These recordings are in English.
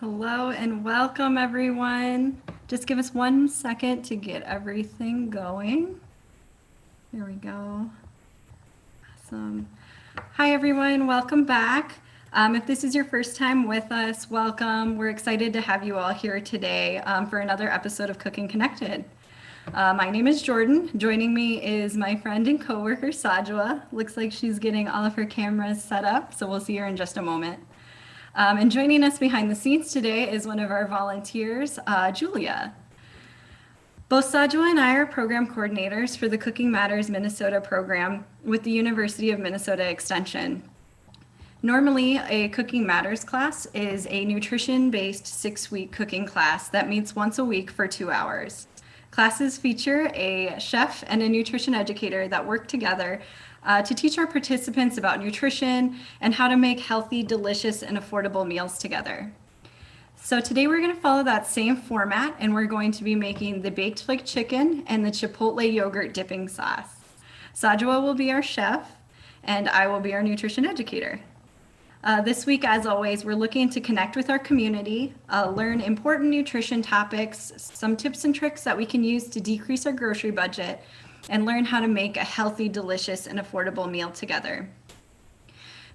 Hello and welcome everyone. Just give us 1 second to get everything going. There we go. Awesome. Hi everyone, welcome back. If this is your first time with us, welcome. We're excited to have you all here today for another episode of Cooking Connected. My name is Jordan. Joining me is my friend and coworker Sajwa. Looks like she's getting all of her cameras set up, so we'll see her in just a moment. And joining us behind the scenes today is one of our volunteers, Julia. Both Sajwa and I are program coordinators for the Cooking Matters Minnesota program with the University of Minnesota Extension. Normally, a Cooking Matters class is a nutrition-based 6-week cooking class that meets once a week for 2 hours. Classes feature a chef and a nutrition educator that work together to teach our participants about nutrition and how to make healthy, delicious, and affordable meals together. So today we're going to follow that same format, and we're going to be making the baked flake chicken and the Chipotle yogurt dipping sauce. Sajwa will be our chef, and I will be our nutrition educator. This week, as always, we're looking to connect with our community, learn important nutrition topics, some tips and tricks that we can use to decrease our grocery budget, and learn how to make a healthy, delicious, and affordable meal together.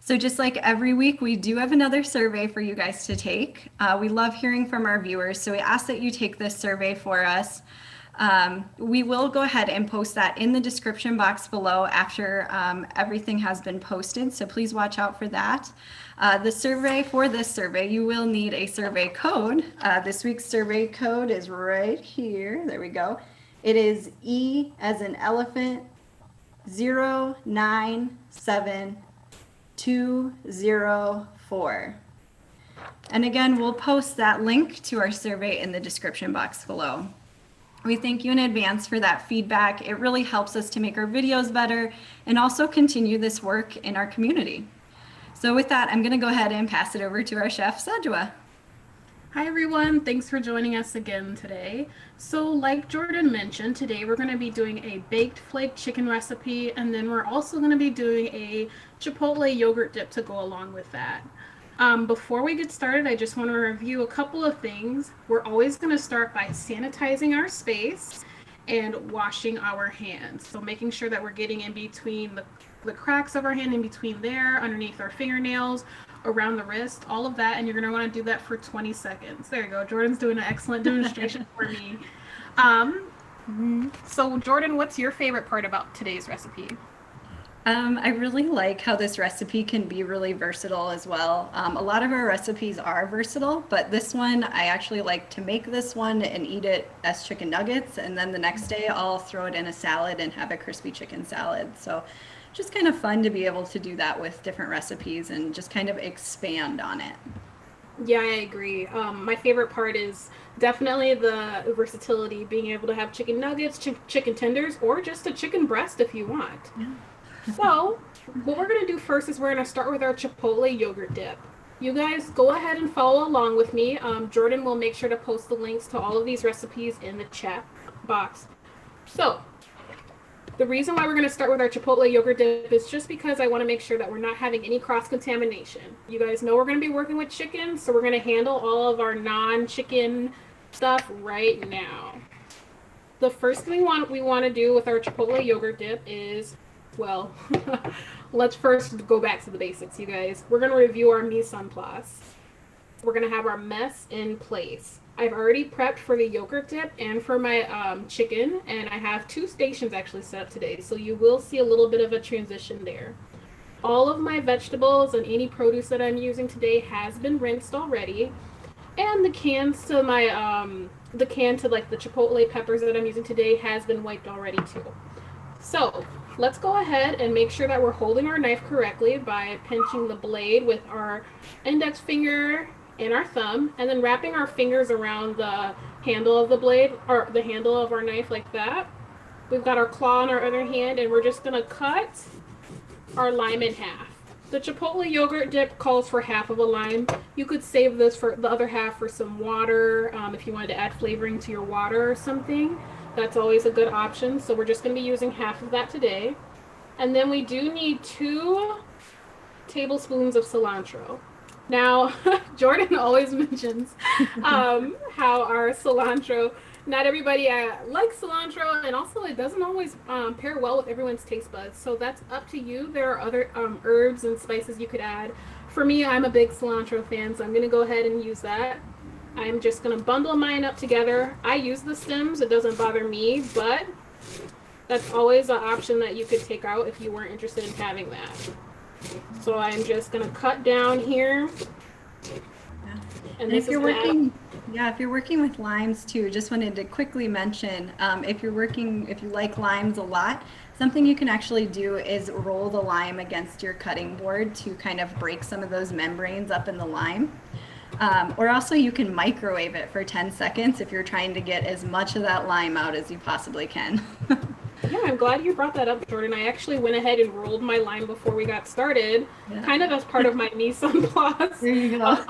So just like every week, we do have another survey for you guys to take. We love hearing from our viewers, so we ask that you take this survey for us. We will go ahead and post that in the description box below after everything has been posted, so please watch out for that. For this survey, you will need a survey code. This week's survey code is right here. There we go. It is E as in elephant 097204. And again, we'll post that link to our survey in the description box below. We thank you in advance for that feedback. It really helps us to make our videos better and also continue this work in our community. So with that, I'm going to go ahead and pass it over to our chef, Sajwa. Hi everyone, thanks for joining us again today. So like Jordan mentioned, today we're going to be doing a baked flake chicken recipe, and then we're also going to be doing a Chipotle yogurt dip to go along with that. Before we get started, I just want to review a couple of things. We're always going to start by sanitizing our space and washing our hands. So making sure that we're getting in between the cracks of our hand, in between there, underneath our fingernails, around the wrist, all of that, and you're going to want to do that for 20 seconds. There you go. Jordan's doing an excellent demonstration for me. So Jordan, what's your favorite part about today's recipe? I really like how this recipe can be really versatile as well. A lot of our recipes are versatile, but this one, I actually like to make this one and eat it as chicken nuggets, and then the next day I'll throw it in a salad and have a crispy chicken salad. So just kind of fun to be able to do that with different recipes and just kind of expand on it. Yeah, I agree. My favorite part is definitely the versatility, being able to have chicken nuggets, chicken tenders, or just a chicken breast if you want. Yeah. So what we're going to do first is we're going to start with our Chipotle yogurt dip. You guys go ahead and follow along with me. Jordan will make sure to post the links to all of these recipes in the chat box. So the reason why we're going to start with our Chipotle yogurt dip is just because I want to make sure that we're not having any cross-contamination. You guys know we're going to be working with chicken, so we're going to handle all of our non-chicken stuff right now. The first thing we want to do with our Chipotle yogurt dip is, well, let's first go back to the basics, you guys. We're going to review our mise en place. We're going to have our mess in place. I've already prepped for the yogurt dip and for my chicken, and I have 2 stations actually set up today, so you will see a little bit of a transition there. All of my vegetables and any produce that I'm using today has been rinsed already, and the cans to my the Chipotle peppers that I'm using today has been wiped already too. So let's go ahead and make sure that we're holding our knife correctly by pinching the blade with our index finger and our thumb, and then wrapping our fingers around the handle of the blade, or the handle of our knife, like that. We've got our claw in our other hand, and we're just gonna cut our lime in half. The Chipotle yogurt dip calls for half of a lime. You could save this for the other half for some water, if you wanted to add flavoring to your water or something. That's always a good option. So we're just gonna be using half of that today. And then we do need 2 tablespoons of cilantro. Now, Jordan always mentions how our cilantro, not everybody likes cilantro, and also it doesn't always pair well with everyone's taste buds. So that's up to you. There are other herbs and spices you could add. For me, I'm a big cilantro fan, so I'm going to go ahead and use that. I'm just going to bundle mine up together. I use the stems. It doesn't bother me, but that's always an option that you could take out if you weren't interested in having that. So I'm just going to cut down here. And if you're working, if you're working with limes too, just wanted to quickly mention, if you like limes a lot, something you can actually do is roll the lime against your cutting board to kind of break some of those membranes up in the lime. Or also you can microwave it for 10 seconds if you're trying to get as much of that lime out as you possibly can. Yeah, I'm glad you brought that up, Jordan. I actually went ahead and rolled my lime before we got started, kind of as part of my mise en place. There you go.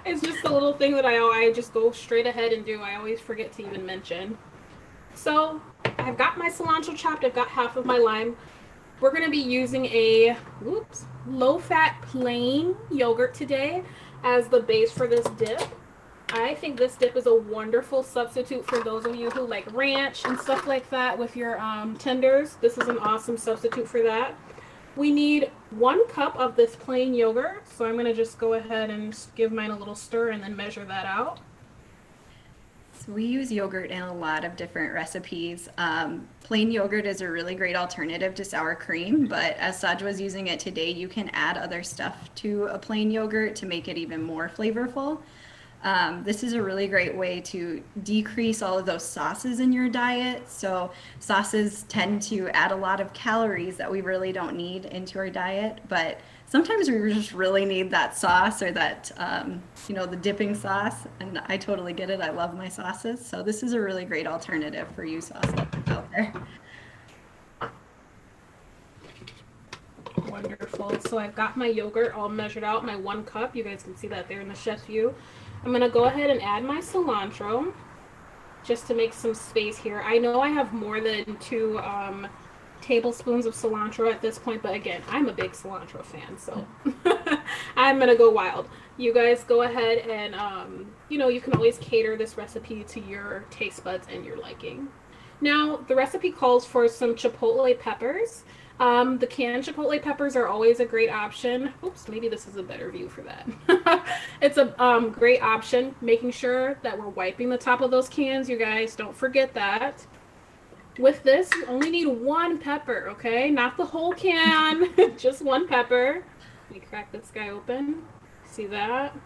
It's just a little thing that I just go straight ahead and do. I always forget to even mention. So I've got my cilantro chopped. I've got half of my lime. We're going to be using a low-fat plain yogurt today as the base for this dip. I think this dip is a wonderful substitute for those of you who like ranch and stuff like that with your tenders. This is an awesome substitute for that. We need 1 cup of this plain yogurt. So I'm going to just go ahead and give mine a little stir and then measure that out. So we use yogurt in a lot of different recipes. Plain yogurt is a really great alternative to sour cream, but as Saj was using it today, you can add other stuff to a plain yogurt to make it even more flavorful. This is a really great way to decrease all of those sauces in your diet. So sauces tend to add a lot of calories that we really don't need into our diet, but sometimes we just really need that sauce or that, the dipping sauce. And I totally get it. I love my sauces. So this is a really great alternative for you sauce lovers out there. Wonderful. So I've got my yogurt all measured out, my 1 cup. You guys can see that there in the chef's view. I'm going to go ahead and add my cilantro just to make some space here. I know I have more than 2 tablespoons of cilantro at this point, but again, I'm a big cilantro fan, so I'm going to go wild. You guys go ahead and, you can always cater this recipe to your taste buds and your liking. Now, the recipe calls for some chipotle peppers. The canned chipotle peppers are always a great option. Oops, maybe this is a better view for that. It's a great option, making sure that we're wiping the top of those cans, you guys. Don't forget that. With this, you only need 1 pepper, okay? Not the whole can, just 1 pepper. Let me crack this guy open. See that?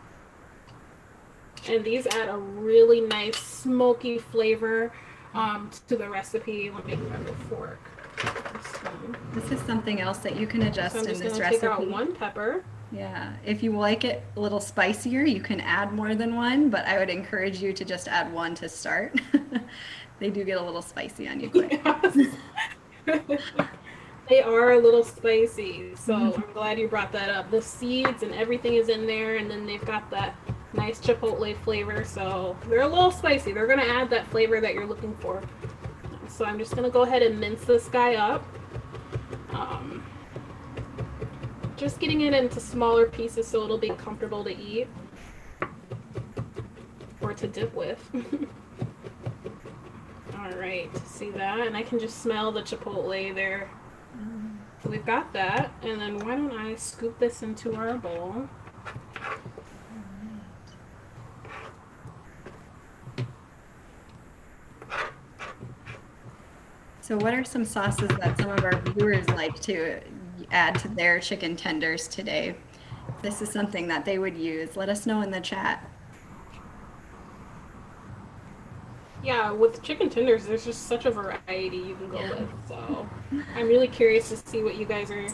And these add a really nice smoky flavor to the recipe. Let me grab a fork. This is something else that you can adjust in this recipe. I'm just going to take out 1 pepper. Yeah, if you like it a little spicier, you can add more than 1, but I would encourage you to just add 1 to start. They do get a little spicy on you quick. Yes. They are a little spicy, so I'm glad you brought that up. The seeds and everything is in there, and then they've got that nice chipotle flavor, so they're a little spicy. They're going to add that flavor that you're looking for. So I'm just going to go ahead and mince this guy up. Just getting it into smaller pieces so it'll be comfortable to eat or to dip with. All right, see that? And I can just smell the chipotle there. So we've got that. And then why don't I scoop this into our bowl? So what are some sauces that some of our viewers like to add to their chicken tenders today? This is something that they would use. Let us know in the chat. Yeah, with chicken tenders, there's just such a variety you can go with. So I'm really curious to see what you guys are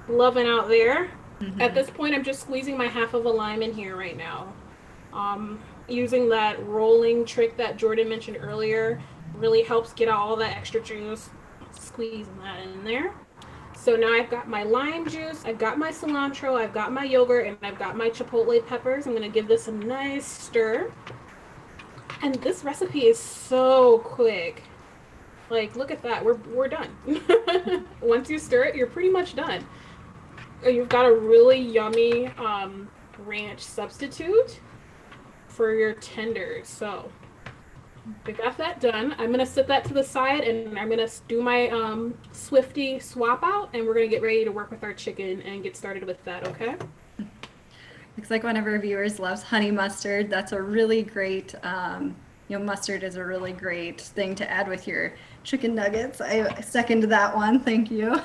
loving out there. At this point, I'm just squeezing my half of a lime in here right now. Using that rolling trick that Jordan mentioned earlier really helps get all that extra juice. Squeezing that in there. So now I've got my lime juice, I've got my cilantro, I've got my yogurt, and I've got my chipotle peppers. I'm going to give this a nice stir. And this recipe is so quick. Like, look at that. We're done. Once you stir it, you're pretty much done. You've got a really yummy ranch substitute for your tenders. So we got that done. I'm gonna set that to the side, and I'm gonna do my Swifty swap out, and we're gonna get ready to work with our chicken and get started with that. Okay. Looks like one of our viewers loves honey mustard. That's a really great, mustard is a really great thing to add with your chicken nuggets. I second that one. Thank you.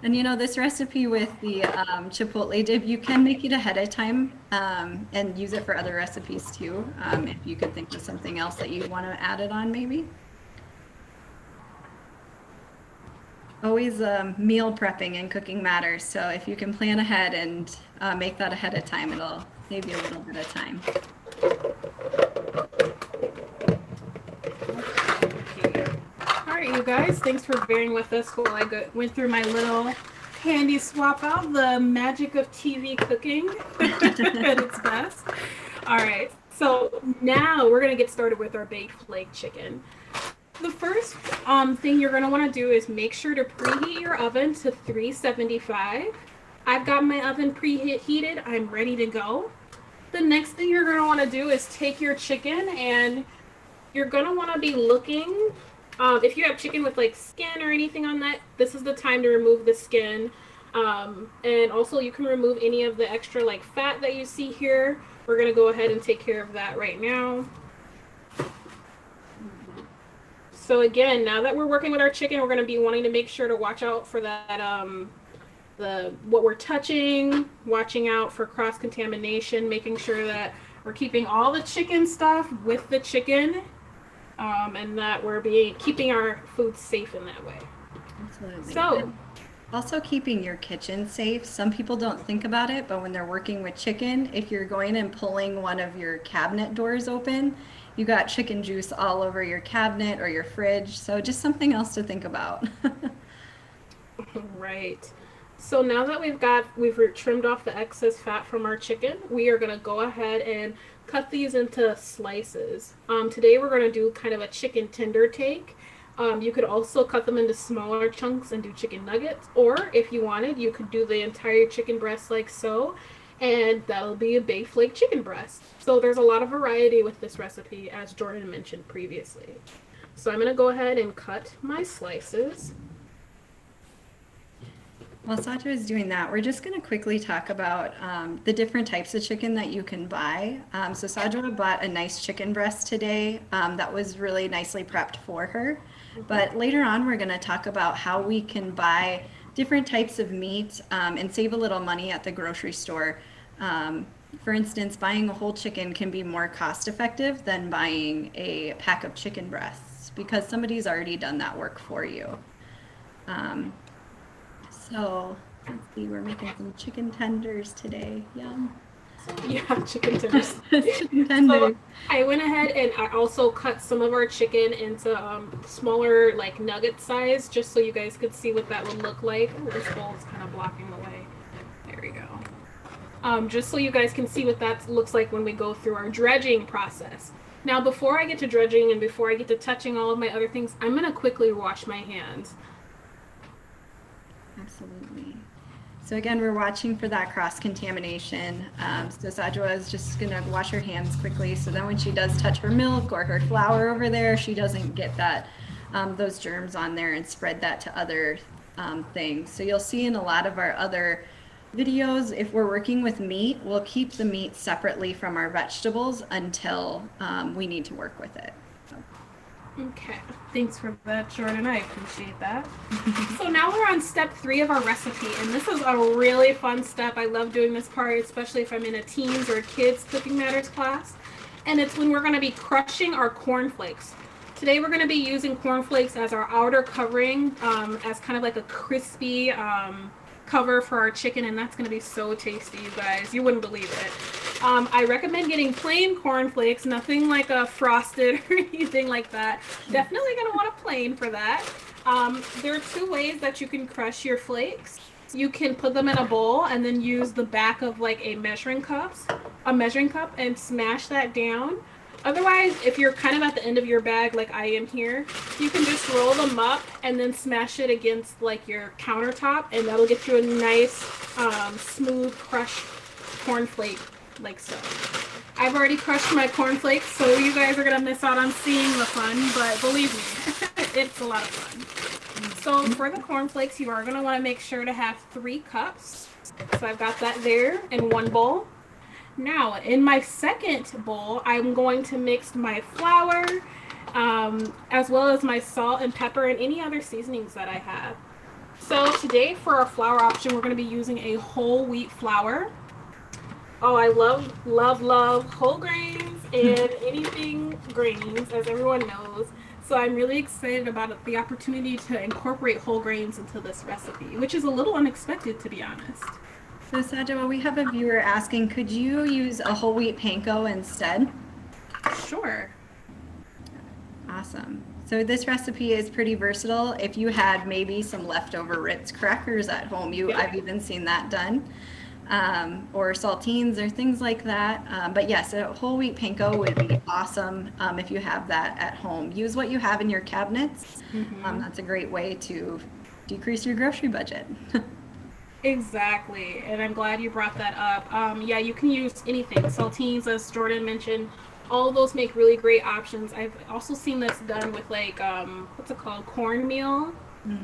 And this recipe with the Chipotle dip, you can make it ahead of time and use it for other recipes too. If you could think of something else that you want to add it on, maybe. Always meal prepping and cooking matters. So if you can plan ahead and make that ahead of time, it'll save you a little bit of time. All right, you guys, thanks for bearing with us while I went through my little handy swap out, the magic of TV cooking at its best. All right, so now we're gonna get started with our baked flake chicken. The first thing you're gonna wanna do is make sure to preheat your oven to 375. I've got my oven preheated, I'm ready to go. The next thing you're gonna wanna do is take your chicken, and you're gonna wanna be looking. If you have chicken with like skin or anything on that, this is the time to remove the skin. And also you can remove any of the extra like fat that you see here. We're gonna go ahead and take care of that right now. So again, now that we're working with our chicken, we're gonna be wanting to make sure to watch out for that, what we're touching, watching out for cross-contamination, making sure that we're keeping all the chicken stuff with the chicken. And that we're keeping our food safe in that way. Absolutely. So, also keeping your kitchen safe. Some people don't think about it, but when they're working with chicken, if you're going and pulling one of your cabinet doors open, you got chicken juice all over your cabinet or your fridge. So just something else to think about. Right. So now that we've trimmed off the excess fat from our chicken, we are gonna go ahead and cut these into slices. Today we're gonna do kind of a chicken tender take. You could also cut them into smaller chunks and do chicken nuggets, or if you wanted, you could do the entire chicken breast like so, and that'll be a baked flake chicken breast. So there's a lot of variety with this recipe, as Jordan mentioned previously. So I'm gonna go ahead and cut my slices. While Sadra is doing that, we're just going to quickly talk about the different types of chicken that you can buy. So Sadra bought a nice chicken breast today that was really nicely prepped for her. But later on, we're going to talk about how we can buy different types of meat and save a little money at the grocery store. For instance, buying a whole chicken can be more cost effective than buying a pack of chicken breasts because somebody's already done that work for you. So let's see, we're making some chicken tenders today. Yum. Yeah, chicken tenders. Chicken tenders. So I went ahead and I also cut some of our chicken into smaller like nugget size, just so you guys could see what that would look like. Oh, this bowl is kind of blocking the way. There we go. Just so you guys can see what that looks like when we go through our dredging process. Now, before I get to dredging and before I get to touching all of my other things, I'm gonna quickly wash my hands. Absolutely. So again, we're watching for that cross-contamination. So Sajwa is just gonna wash her hands quickly so then when she does touch her milk or her flour over there, she doesn't get that those germs on there and spread that to other things. So you'll see in a lot of our other videos, if we're working with meat, we'll keep the meat separately from our vegetables until we need to work with it. Okay, thanks for that, Jordan. I appreciate that. So now we're on step 3 of our recipe, and this is a really fun step. I love doing this part, especially if I'm in a teens or kids cooking matters class. And it's when we're going to be crushing our cornflakes. Today we're going to be using cornflakes as our outer covering, as kind of like a crispy cover for our chicken, and that's going to be so tasty, you guys. You wouldn't believe it. I recommend getting plain cornflakes, nothing like a frosted or anything like that. Definitely going to want a plain for that. There are 2 ways that you can crush your flakes. You can put them in a bowl and then use the back of like a measuring cup and smash that down. Otherwise, if you're kind of at the end of your bag like I am here, you can just roll them up and then smash it against like your countertop, and that'll get you a nice smooth crush cornflake like so. I've already crushed my cornflakes, so you guys are gonna miss out on seeing the fun, but believe me, it's a lot of fun. So for the cornflakes, you are gonna wanna make sure to have 3 cups. So I've got that there in one bowl. Now, in my second bowl, I'm going to mix my flour, as well as my salt and pepper and any other seasonings that I have. So today for our flour option, we're gonna be using a whole wheat flour. Oh, I love whole grains and anything grains, as everyone knows. So I'm really excited about the opportunity to incorporate whole grains into this recipe, which is a little unexpected, to be honest. So Sajama, we have a viewer asking, could you use a whole wheat panko instead? Sure. Awesome. So this recipe is pretty versatile. If you had maybe some leftover Ritz crackers at home, I've even seen that done. Or saltines or things like that. But yes, a whole wheat panko would be awesome if you have that at home. Use what you have in your cabinets. That's a great way to decrease your grocery budget. Exactly, and I'm glad you brought that up. Yeah, you can use anything. Saltines, as Jordan mentioned, all of those make really great options. I've also seen this done with like, what's it called? Cornmeal.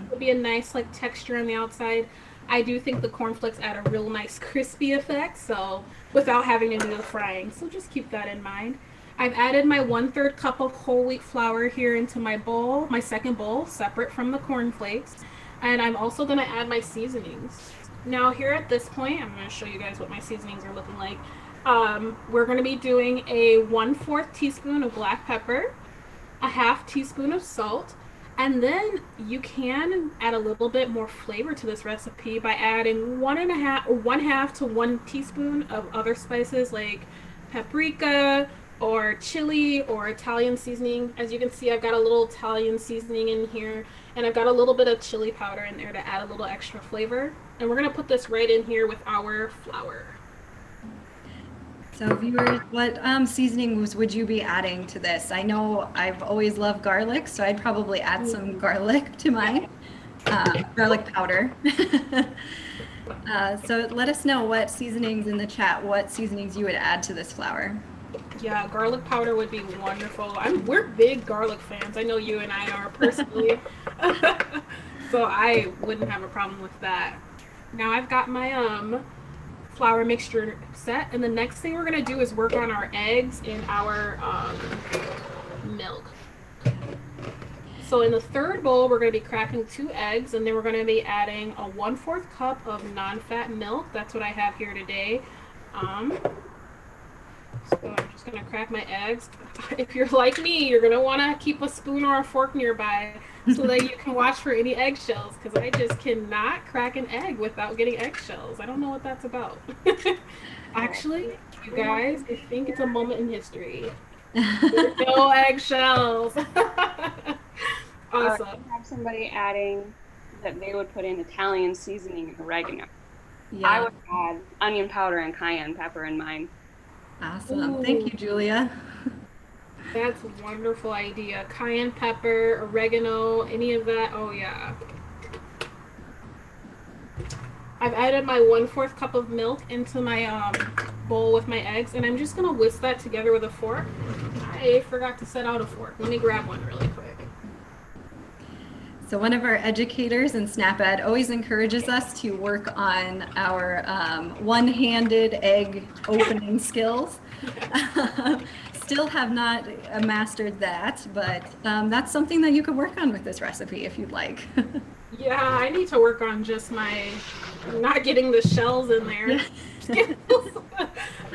Would be a nice like texture on the outside. I do think the cornflakes add a real nice crispy effect, so without having to do the frying. So just keep that in mind. I've added my 1/3 cup of whole wheat flour here into my bowl, my second bowl, separate from the cornflakes. And I'm also gonna add my seasonings. Now here at this point, I'm gonna show you guys what my seasonings are looking like. We're gonna be doing a 1/4 teaspoon of black pepper, a 1/2 teaspoon of salt, and then you can add a little bit more flavor to this recipe by adding 1/2 to 1 teaspoon of other spices like paprika or chili or Italian seasoning. As you can see, I've got a little Italian seasoning in here, and I've got a little bit of chili powder in there to add a little extra flavor. And we're gonna put this right in here with our flour. So viewers, what seasonings would you be adding to this? I know I've always loved garlic, so I'd probably add some garlic to mine, garlic powder. So let us know what seasonings in the chat, what seasonings you would add to this flour. Yeah, garlic powder would be wonderful. We're big garlic fans. I know you and I are personally. So I wouldn't have a problem with that. Now I've got my flour mixture set, and the next thing we're gonna do is work on our eggs and our milk. So in the third bowl, we're gonna be cracking 2 eggs, and then we're gonna be adding a 1/4 cup of non-fat milk. That's what I have here today. So I'm just gonna crack my eggs. If you're like me, you're gonna wanna keep a spoon or a fork nearby so that you can watch for any eggshells, because I just cannot crack an egg without getting eggshells. I don't know what that's about. Actually, you guys, I think it's a moment in history. No eggshells. Awesome. I have somebody adding that they would put in Italian seasoning and oregano. Yeah. I would add onion powder and cayenne pepper in mine. Awesome. Ooh. Thank you, Julia. That's a wonderful idea. Cayenne pepper, oregano, any of that. Oh yeah. I've added my 1/4 cup of milk into my bowl with my eggs, and I'm just gonna whisk that together with a fork. I forgot to set out a fork. Let me grab one really quick. So one of our educators in SnapEd always encourages us to work on our one-handed egg opening skills. Still have not mastered that, but that's something that you could work on with this recipe if you'd like. Yeah, I need to work on just my not getting the shells in there.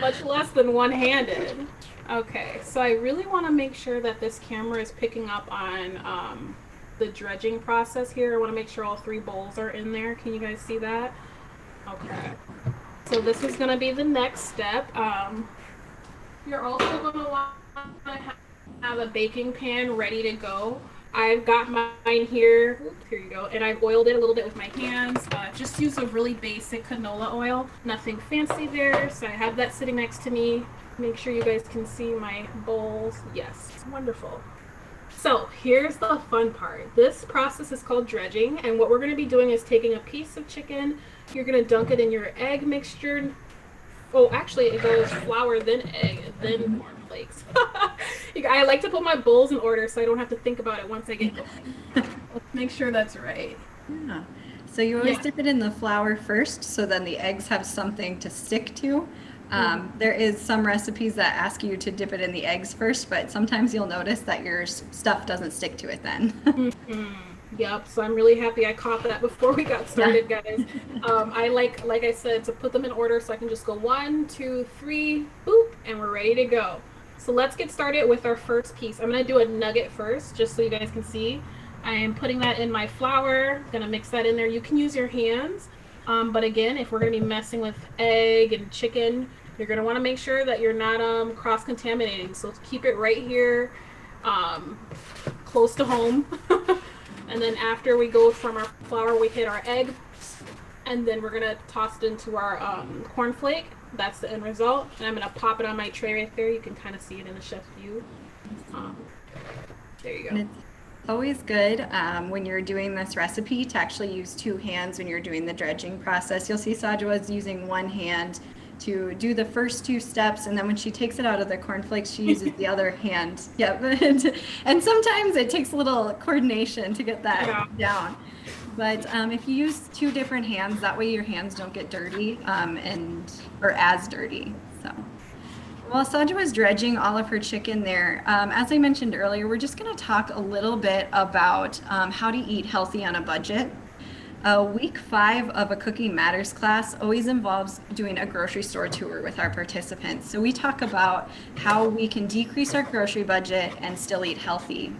Much less than one-handed. Okay, so I really want to make sure that this camera is picking up on the dredging process here. I want to make sure all 3 bowls are in there. Can you guys see that? Okay. So this is going to be the next step. You're also going to want to have a baking pan ready to go. I've got mine here. Oops, here you go. And I've oiled it a little bit with my hands. Just use a really basic canola oil. Nothing fancy there. So I have that sitting next to me. Make sure you guys can see my bowls. Yes, it's wonderful. So here's the fun part. This process is called dredging, and what we're going to be doing is taking a piece of chicken, you're going to dunk it in your egg mixture, Oh, actually, it goes flour, then egg, then cornflakes. I like to put my bowls in order so I don't have to think about it once I get going. Let's make sure that's right. Yeah. So you always Yeah. dip it in the flour first, so then the eggs have something to stick to. There is some recipes that ask you to dip it in the eggs first, but sometimes you'll notice that your stuff doesn't stick to it then. Mhm. Yep. So I'm really happy I caught that before we got started, guys. I like I said, to put them in order so I can just go 1, 2, 3, boop, and we're ready to go. So let's get started with our first piece. I'm gonna do a nugget first, just so you guys can see. I am putting that in my flour. Gonna mix that in there. You can use your hands, but again, if we're gonna be messing with egg and chicken, you're gonna want to make sure that you're not cross-contaminating. So keep it right here, um, close to home. And then after we go from our flour, we hit our egg, and then we're gonna toss it into our cornflake. That's the end result. And I'm gonna pop it on my tray right there. You can kind of see it in the chef's view. There you And go. it's always good when you're doing this recipe to actually use two hands when you're doing the dredging process. You'll see Sajwa's using one hand to do the first two steps, and then when she takes it out of the cornflakes, she uses the other hand. Yep. And sometimes it takes a little coordination to get that down. But if you use two different hands, that way your hands don't get dirty or as dirty. So. While Sajwa was dredging all of her chicken there, as I mentioned earlier, we're just going to talk a little bit about how to eat healthy on a budget. Week 5 of a Cooking Matters class always involves doing a grocery store tour with our participants. So we talk about how we can decrease our grocery budget and still eat healthy.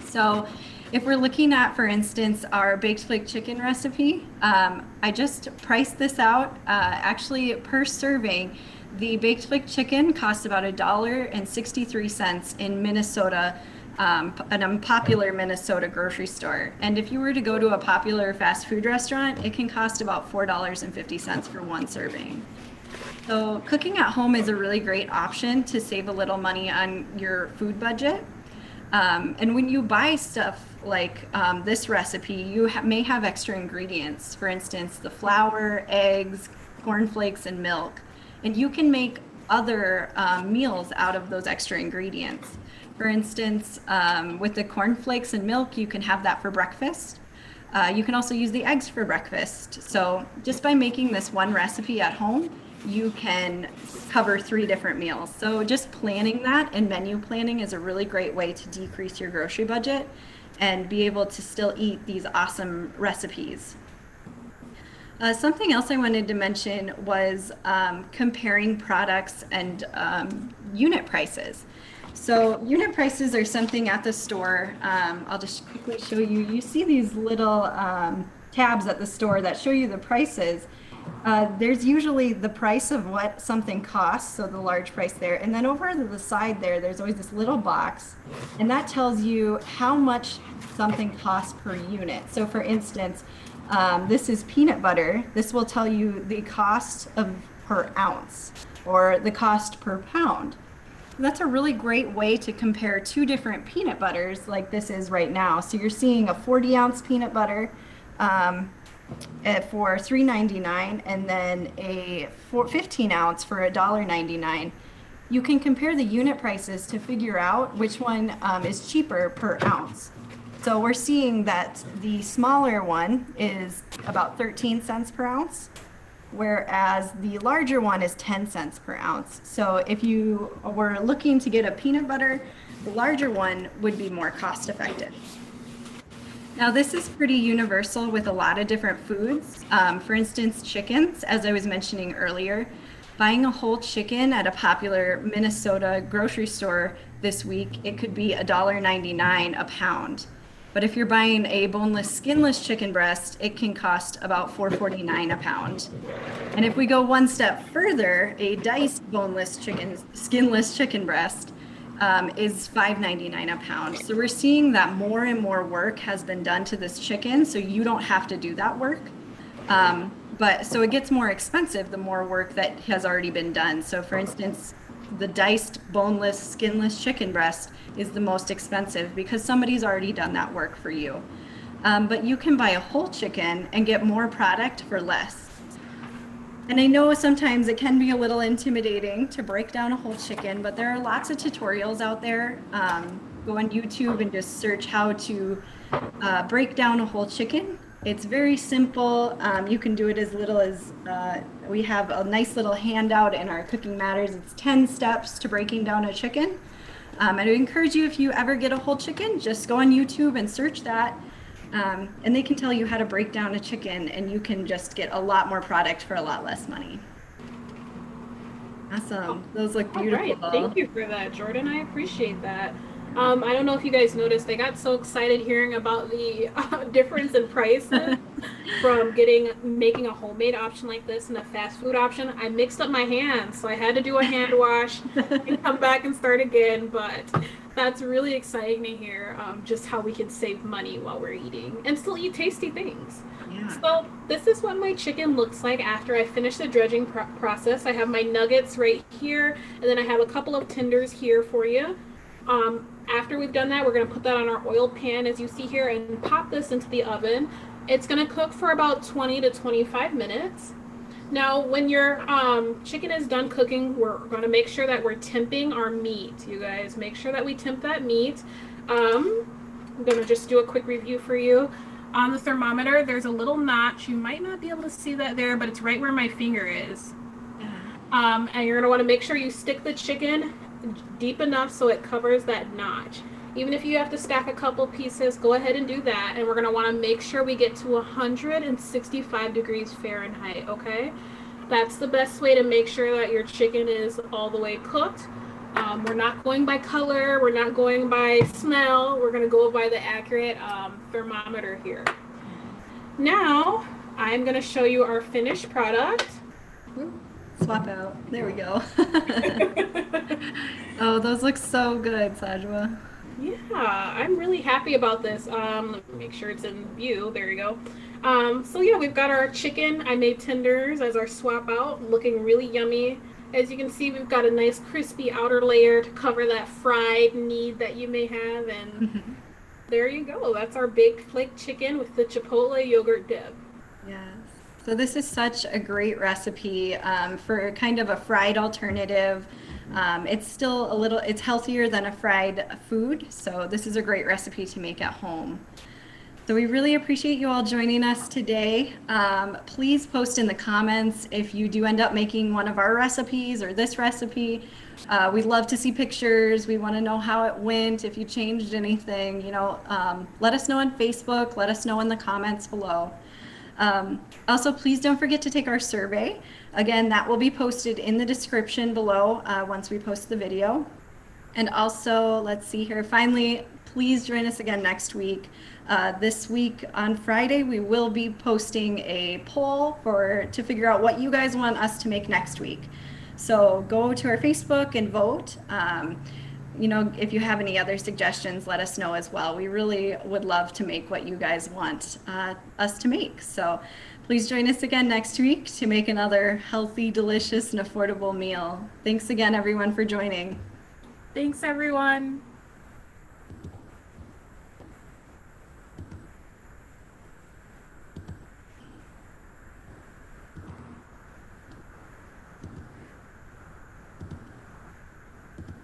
So if we're looking at, for instance, our baked flake chicken recipe, I just priced this out. Actually, per serving, the baked flake chicken costs about $1.63 in Minnesota, an unpopular Minnesota grocery store. And if you were to go to a popular fast food restaurant, it can cost about $4.50 for one serving. So cooking at home is a really great option to save a little money on your food budget. And when you buy stuff like this recipe, you may have extra ingredients. For instance, the flour, eggs, cornflakes, and milk. And you can make other meals out of those extra ingredients. For instance, with the cornflakes and milk, you can have that for breakfast. You can also use the eggs for breakfast. So just by making this one recipe at home, you can cover 3 different meals. So just planning that and menu planning is a really great way to decrease your grocery budget and be able to still eat these awesome recipes. Something else I wanted to mention was comparing products and unit prices. So unit prices are something at the store. I'll just quickly show you. You see these little tabs at the store that show you the prices. There's usually the price of what something costs, so the large price there. And then over to the side there, there's always this little box, and that tells you how much something costs per unit. So for instance, this is peanut butter. This will tell you the cost per ounce or the cost per pound. That's a really great way to compare 2 different peanut butters like this is right now. So you're seeing a 40-ounce peanut butter for $3.99 and then a 15-ounce for $1.99. You can compare the unit prices to figure out which one is cheaper per ounce. So we're seeing that the smaller one is about 13 cents per ounce, whereas the larger one is 10 cents per ounce. So if you were looking to get a peanut butter, the larger one would be more cost effective. Now this is pretty universal with a lot of different foods. For instance, chickens, as I was mentioning earlier, buying a whole chicken at a popular Minnesota grocery store this week, it could be $1.99 a pound. But if you're buying a boneless, skinless chicken breast, it can cost about $4.49 a pound. And if we go one step further, a diced boneless skinless chicken breast is $5.99 a pound. So we're seeing that more and more work has been done to this chicken, so you don't have to do that work. But so it gets more expensive the more work that has already been done. So for instance, the diced boneless skinless chicken breast is the most expensive because somebody's already done that work for you. But you can buy a whole chicken and get more product for less. And I know sometimes it can be a little intimidating to break down a whole chicken, but there are lots of tutorials out there. Go on YouTube and just search how to break down a whole chicken. It's very simple. You can do it as little as, we have a nice little handout in our Cooking Matters. It's 10 steps to breaking down a chicken. I would encourage you, if you ever get a whole chicken, just go on YouTube and search that. And they can tell you how to break down a chicken, and you can just get a lot more product for a lot less money. Awesome. Those look beautiful. All right. Thank you for that, Jordan. I appreciate that. I don't know if you guys noticed, I got so excited hearing about the difference in prices from making a homemade option like this and a fast food option. I mixed up my hands, so I had to do a hand wash and come back and start again. But that's really exciting to hear, just how we can save money while we're eating and still eat tasty things. Yeah. So this is what my chicken looks like after I finish the dredging process. I have my nuggets right here, and then I have a couple of tenders here for you. After we've done that, we're going to put that on our oil pan, as you see here, and pop this into the oven. It's going to cook for about 20 to 25 minutes. Now, when your chicken is done cooking, we're going to make sure that we're temping our meat. You guys, make sure that we temp that meat. I'm going to just do a quick review for you. On the thermometer, there's a little notch. You might not be able to see that there, but it's right where my finger is. And you're going to want to make sure you stick the chicken deep enough so it covers that notch. Even if you have to stack a couple pieces, go ahead and do that. And we're going to want to make sure we get to 165 degrees Fahrenheit, okay? That's the best way to make sure that your chicken is all the way cooked. We're not going by color, we're not going by smell, we're going to go by the accurate thermometer here. Now, I'm going to show you our finished product. Swap out. There we go. Oh, those look so good, Sajwa. Yeah, I'm really happy about this. Let me make sure it's in view. There you go. So yeah, we've got our chicken. I made tenders as our swap out, looking really yummy. As you can see, we've got a nice crispy outer layer to cover that fried need that you may have. And there you go. That's our baked flaked chicken with the Chipotle Yogurt Dip. Yes. So this is such a great recipe for kind of a fried alternative. It's still it's healthier than a fried food. So this is a great recipe to make at home. So we really appreciate you all joining us today. Please post in the comments if you do end up making one of our recipes or this recipe. We'd love to see pictures. We want to know how it went. If you changed anything, let us know on Facebook. Let us know in the comments below. Also, please don't forget to take our survey. Again, that will be posted in the description below once we post the video. And also, let's see here. Finally, please join us again next week. This week on Friday, we will be posting a poll to figure out what you guys want us to make next week. So go to our Facebook and vote. If you have any other suggestions, let us know as well. We really would love to make what you guys want us to make. So please join us again next week to make another healthy, delicious, and affordable meal. Thanks again, everyone, for joining. Thanks, everyone.